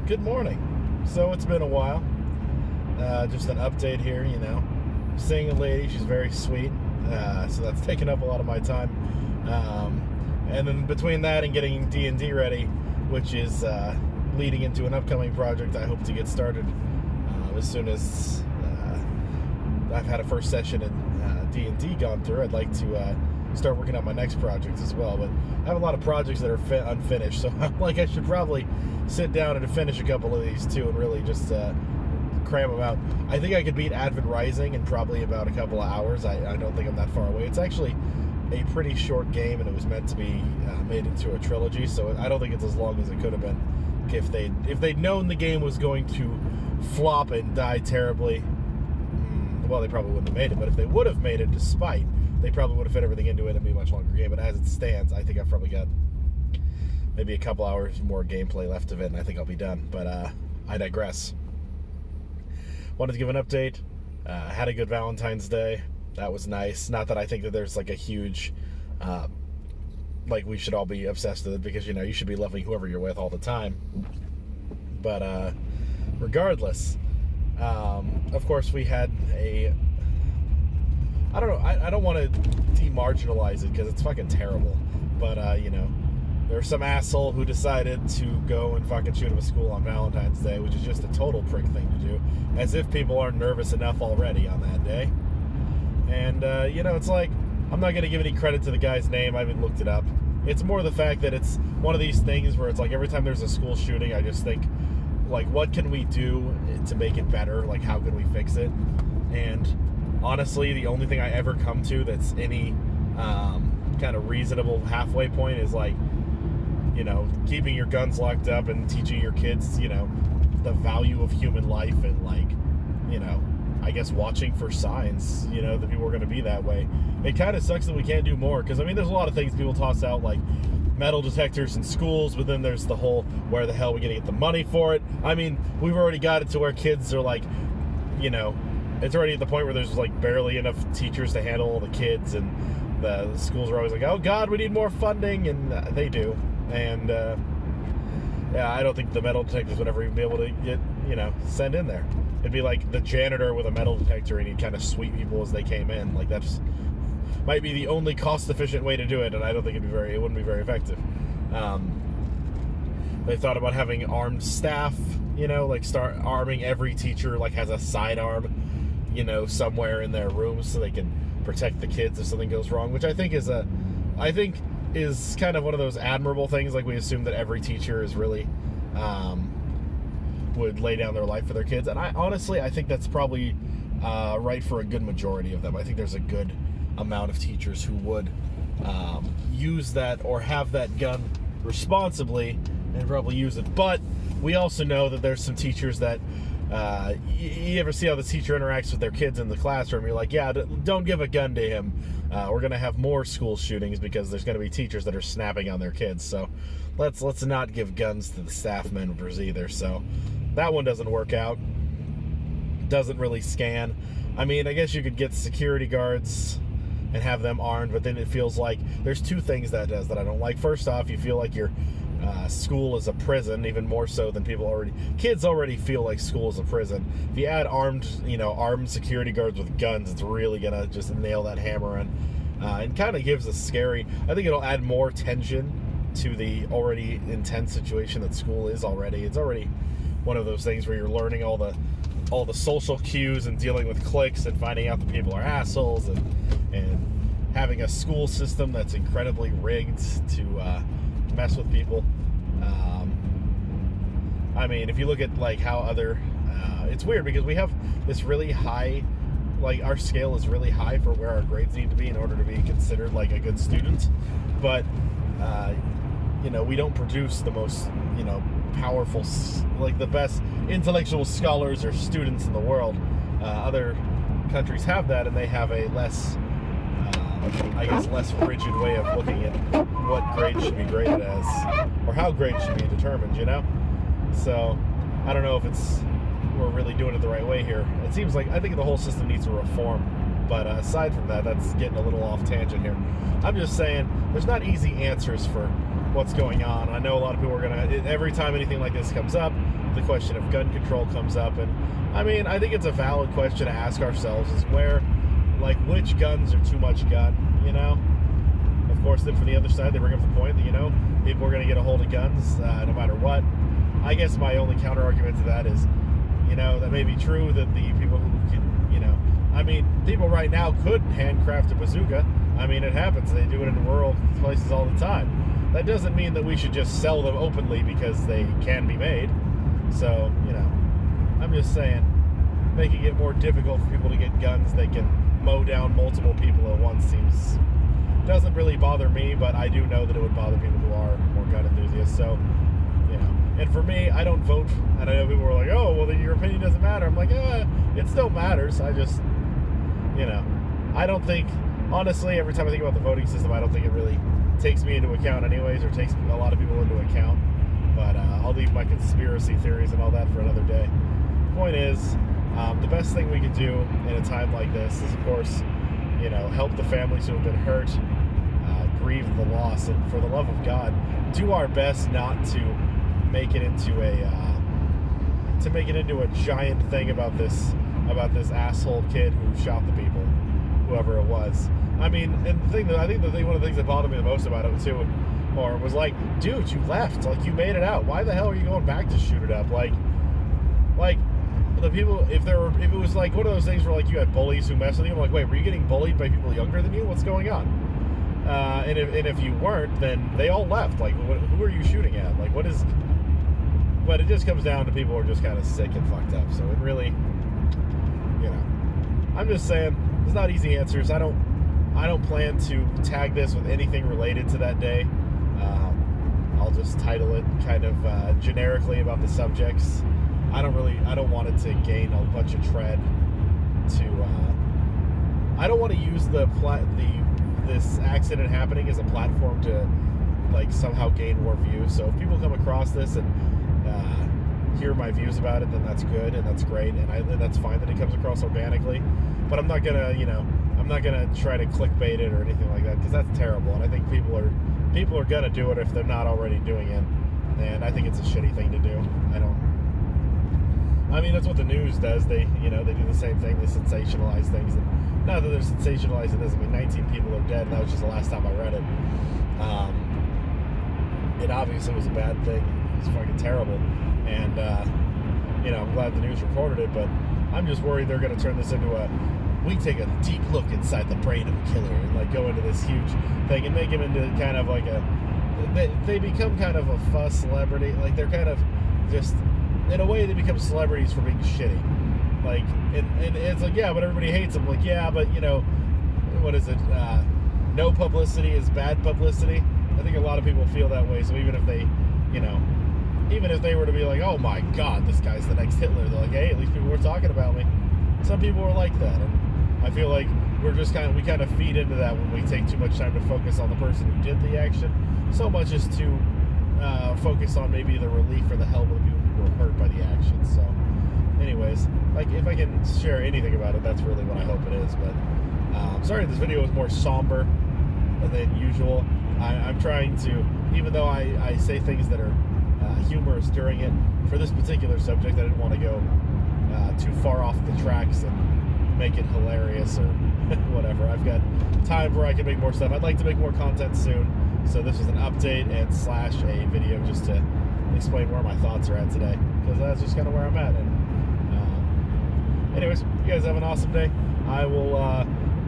Good morning. So it's been a while. Just an update here, Seeing a lady, she's very sweet. So that's taken up a lot of my time. And then between that and getting D&D ready, which is leading into an upcoming project I hope to get started as soon as I've had a first session in D&D gone through. I'd like to start working on my next project as well, but I have a lot of projects that are unfinished, so I'm like, I should probably sit down and finish a couple of these too and really just cram them out. I think I could beat Advent Rising in probably about a couple of hours. I don't think I'm that far away. It's actually a pretty short game, and it was meant to be made into a trilogy, so I don't think it's as long as it could have been if they'd known the game was going to flop and die terribly. Well, they probably wouldn't have made it, but if they would have made it despite, they probably would have fit everything into it and be a much longer game. But as it stands, I think I've probably got maybe a couple hours more gameplay left of it, and I think I'll be done. But I digress. Wanted to give an update. Had a good Valentine's Day. That was nice. Not that I think that there's like a huge, we should all be obsessed with it, because, you should be loving whoever you're with all the time. But regardless, of course, we had I don't know, I don't want to demarginalize it because it's fucking terrible, but there's some asshole who decided to go and fucking shoot up a school on Valentine's Day, which is just a total prick thing to do, as if people aren't nervous enough already on that day. And it's like, I'm not going to give any credit to the guy's name. I haven't looked it up. It's more the fact that it's one of these things where it's like every time there's a school shooting, I just think, like, what can we do to make it better? Like, how can we fix it? And honestly, the only thing I ever come to that's any kind of reasonable halfway point is, like, keeping your guns locked up and teaching your kids, the value of human life, and, like, I guess watching for signs, that people are going to be that way. It kind of sucks that we can't do more, because, there's a lot of things people toss out, like metal detectors in schools, but then there's the whole, where the hell are we going to get the money for it? We've already got it to where kids are like, it's already at the point where there's like barely enough teachers to handle all the kids, and the schools are always like, oh God, we need more funding, and they do. And yeah, I don't think the metal detectors would ever even be able to get, sent in there. It'd be like the janitor with a metal detector, and he'd kind of sweep people as they came in. Like, that's might be the only cost-efficient way to do it, and I don't think it wouldn't be very effective. They thought about having armed staff, like start arming every teacher, like has a sidearm, somewhere in their rooms so they can protect the kids if something goes wrong, which I think is kind of one of those admirable things. Like, we assume that every teacher is really would lay down their life for their kids, and I think that's probably right for a good majority of them. I think there's a good amount of teachers who would use that or have that gun responsibly and probably use it. But we also know that there's some teachers that you ever see how the teacher interacts with their kids in the classroom? You're like, yeah, don't give a gun to him. We're going to have more school shootings because there's going to be teachers that are snapping on their kids. So let's not give guns to the staff members either. So that one doesn't work out. Doesn't really scan. I guess you could get security guards and have them armed, but then it feels like there's two things that does that I don't like. First off, you feel like your school is a prison, even more so than kids already feel like school is a prison. If you add armed security guards with guns, it's really gonna just nail that hammer in, and kind of gives a scary. I think it'll add more tension to the already intense situation that school is already. It's already one of those things where you're learning all the social cues and dealing with cliques and finding out that people are assholes, and having a school system that's incredibly rigged to mess with people. If you look at like how other it's weird because we have this really high, like, our scale is really high for where our grades need to be in order to be considered like a good student, but we don't produce the most powerful, like the best intellectual scholars or students in the world. Other countries have that, and they have a less rigid way of looking at what grades should be graded as, or how grades should be determined, So, I don't know if we're really doing it the right way here. It seems like, I think the whole system needs a reform, but aside from that, that's getting a little off tangent here. I'm just saying, there's not easy answers for what's going on. I know a lot of people are every time anything like this comes up, the question of gun control comes up, and I mean, I think it's a valid question to ask ourselves: is which guns are too much gun? Of course, then from the other side, they bring up the point that people are going to get a hold of guns no matter what. I guess my only counter argument to that is, that may be true that the people who can, I mean, people right now could handcraft a bazooka. I mean, it happens. They do it in rural places all the time. That doesn't mean that we should just sell them openly because they can be made. So, I'm just saying, making it more difficult for people to get guns that can mow down multiple people at once doesn't really bother me, but I do know that it would bother people who are more gun enthusiasts. So, and for me, I don't vote, and I know people are like, oh, well, then your opinion doesn't matter. I'm like, it still matters. I just, I don't think, honestly, every time I think about the voting system, I don't think it really takes me into account anyways, or takes a lot of people into account. But I'll leave my conspiracy theories and all that for another day. The point is, the best thing we can do in a time like this is, of course, help the families who have been hurt, grieve the loss, and for the love of God, do our best not to make it into a giant thing about this asshole kid who shot the people, whoever it was. I mean, and one of the things that bothered me the most about it too, or was like, dude, you left, like you made it out. Why the hell are you going back to shoot it up? Like the people, if it was like one of those things where like you had bullies who mess with you, I'm like, wait, were you getting bullied by people younger than you? What's going on? And if you weren't, then they all left. Like, who are you shooting at? Like, what is? But it just comes down to people who are just kind of sick and fucked up. So it really, I'm just saying, there's not easy answers. I don't plan to tag this with anything related to that day. I'll just title it kind of generically about the subjects. I don't want it to gain a bunch of tread. I don't want to use this accident happening as a platform to like somehow gain more views. So if people come across this and hear my views about it, then that's good and that's great, and that's fine that it comes across organically. But I'm not gonna try to clickbait it or anything like that, because that's terrible. And I think people are gonna do it if they're not already doing it, and I think it's a shitty thing to do. I mean, that's what the news does. They do the same thing. They sensationalize things, and not that they're sensationalizing this. I mean, 19 people are dead, and that was just the last time I read it. It obviously was a bad thing. It was fucking terrible, and I'm glad the news reported it, but I'm just worried they're going to turn this into we take a deep look inside the brain of a killer, and like go into this huge thing and make him into kind of like they become kind of a fuss celebrity. Like they're kind of just, in a way, they become celebrities for being shitty. Like, and it's like, yeah, but everybody hates them. Like, yeah, but what is it? No publicity is bad publicity. I think a lot of people feel that way. So even if they were to be like, oh my God, this guy's the next Hitler, they're like, hey, at least people were talking about me. Some people are like that, and I feel like we kind of feed into that when we take too much time to focus on the person who did the action, so much as to focus on maybe the relief or the help of the people who were hurt by the action. So, anyways, like if I can share anything about it, that's really what I hope it is. But I'm sorry this video is more somber than usual. I'm trying to, even though I say things that are humorous during it, for this particular subject, I didn't want to go too far off the tracks and make it hilarious or whatever. I've got time where I can make more stuff. I'd like to make more content soon, so this is an update and / a video just to explain where my thoughts are at today, because that's just kind of where I'm at. And anyways, you guys have an awesome day. I will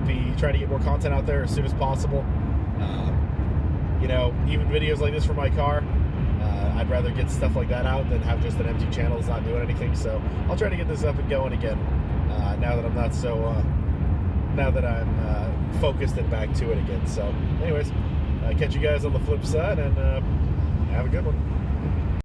be trying to get more content out there as soon as possible. Even videos like this from my car, I'd rather get stuff like that out than have just an empty channel that's not doing anything. So I'll try to get this up and going again now that I'm not so now that I'm focused and back to it again. So anyways, catch you guys on the flip side, and have a good one.